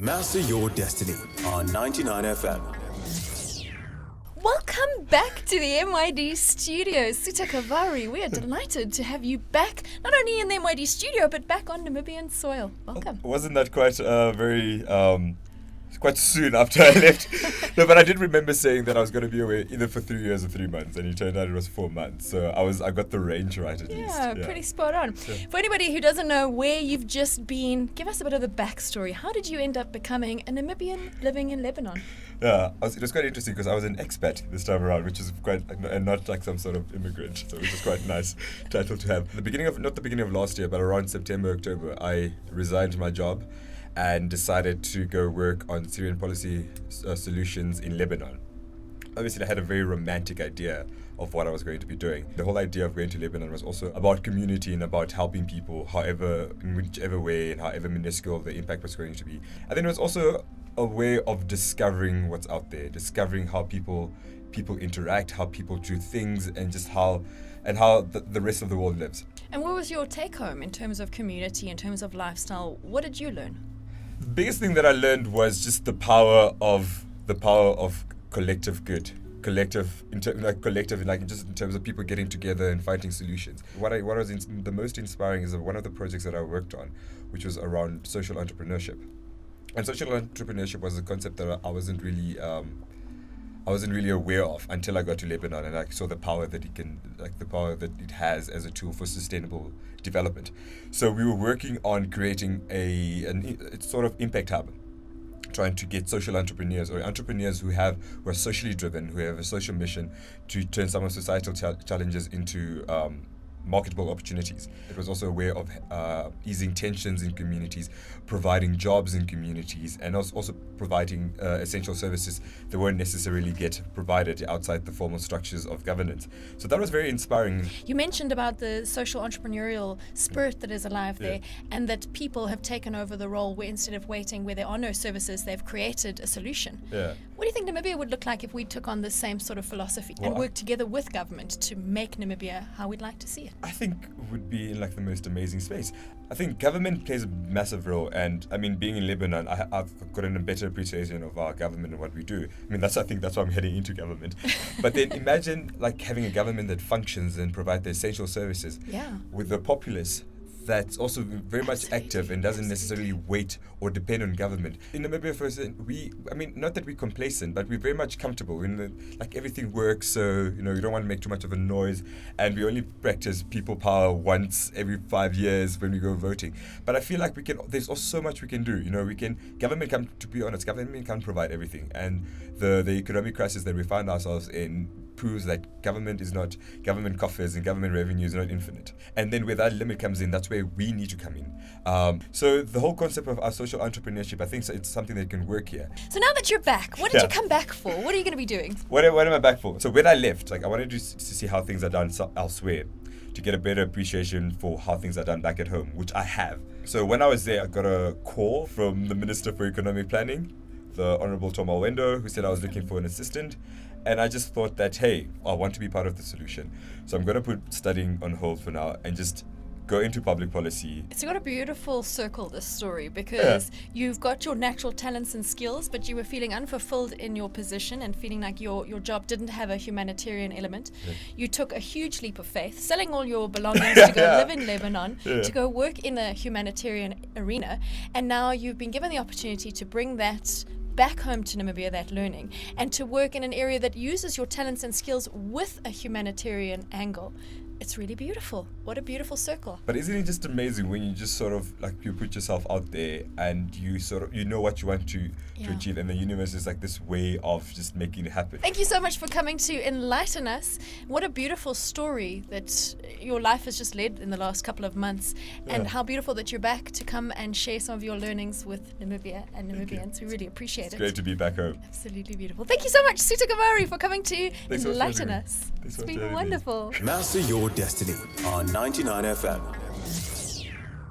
Master your destiny on 99 FM. Welcome back to the MYD studio. Suta Kavari, we are delighted to have you back, not only in the MYD studio, but back on Namibian soil. Welcome. Wasn't that quite quite soon after I left? No, but I did remember saying that I was going to be away either for 3 years or 3 months, and it turned out it was 4 months. So I got the range right at least. Yeah, pretty spot on. Yeah. For anybody who doesn't know where you've just been, give us a bit of the backstory. How did you end up becoming a Namibian living in Lebanon? Yeah, it was quite interesting because I was an expat this time around, which is quite, and not like some sort of immigrant, so which is quite a nice title to have. Not the beginning of last year, but around September, October, I resigned my job and decided to go work on Syrian policy solutions in Lebanon. Obviously, I had a very romantic idea of what I was going to be doing. The whole idea of going to Lebanon was also about community and about helping people, in whichever way and however minuscule the impact was going to be. And then it was also a way of discovering what's out there, discovering how people interact, how people do things, and just how the rest of the world lives. And what was your take home in terms of community, in terms of lifestyle? What did you learn? The biggest thing that I learned was just the power of collective good. Collective, in terms of people getting together and finding solutions. What was the most inspiring is one of the projects that I worked on, which was around social entrepreneurship. And social entrepreneurship was a concept that I wasn't really aware of until I got to Lebanon and I saw the power that it has as a tool for sustainable development. So we were working on creating a sort of impact hub, trying to get social entrepreneurs or entrepreneurs who are socially driven, who have a social mission to turn some of societal challenges into marketable opportunities. It was also a way of easing tensions in communities, providing jobs in communities, and also providing essential services that weren't necessarily get provided outside the formal structures of governance. So that was very inspiring. You mentioned about the social entrepreneurial spirit that is alive there, and that people have taken over the role where instead of waiting where there are no services, they've created a solution. Yeah. What do you think Namibia would look like if we took on the same sort of philosophy and worked together with government to make Namibia how we'd like to see it? I think would be in like the most amazing space. I think government plays a massive role, and I mean, being in Lebanon, I've gotten a better appreciation of our government and what we do. I mean, I think that's why I'm heading into government. But then imagine like having a government that functions and provide the essential services with the populace that's also very much active and doesn't necessarily wait or depend on government. In Namibia, for instance, not that we're complacent, but we're very much comfortable. Everything works, so we don't want to make too much of a noise, and we only practice people power once every 5 years when we go voting. But I feel like there's also so much we can do. To be honest, government can't provide everything, and the economic crisis that we find ourselves in proves that government coffers and government revenue is not infinite. And then where that limit comes in, that's where we need to come in. So the whole concept of our social entrepreneurship, I think it's something that can work here. So now that you're back, what did you come back for? What are you going to be doing? What am I back for? So when I left, I wanted to see how things are done elsewhere, to get a better appreciation for how things are done back at home, which I have. So when I was there, I got a call from the Minister for Economic Planning, the Honorable Tom Alwendo, who said I was looking for an assistant. And I just thought that, hey, I want to be part of the solution. So I'm going to put studying on hold for now and just go into public policy. It's got a beautiful circle, this story, because you've got your natural talents and skills, but you were feeling unfulfilled in your position and feeling like your job didn't have a humanitarian element. Yeah. You took a huge leap of faith, selling all your belongings to go live in Lebanon, to go work in a humanitarian arena, and now you've been given the opportunity to bring that back home to Namibia, that learning, and to work in an area that uses your talents and skills with a humanitarian angle. It's really beautiful. What a beautiful circle. But isn't it just amazing when you just sort of you put yourself out there and you know what you want to achieve, and the universe is like this way of just making it happen. Thank you so much for coming to enlighten us. What a beautiful story that your life has just led in the last couple of months, and how beautiful that you're back to come and share some of your learnings with Namibia and Namibians. We really appreciate it. It's great to be back home. Absolutely beautiful. Thank you so much, Suta Kavari, for coming to enlighten us. It's been wonderful. Master your destiny on 99 FM.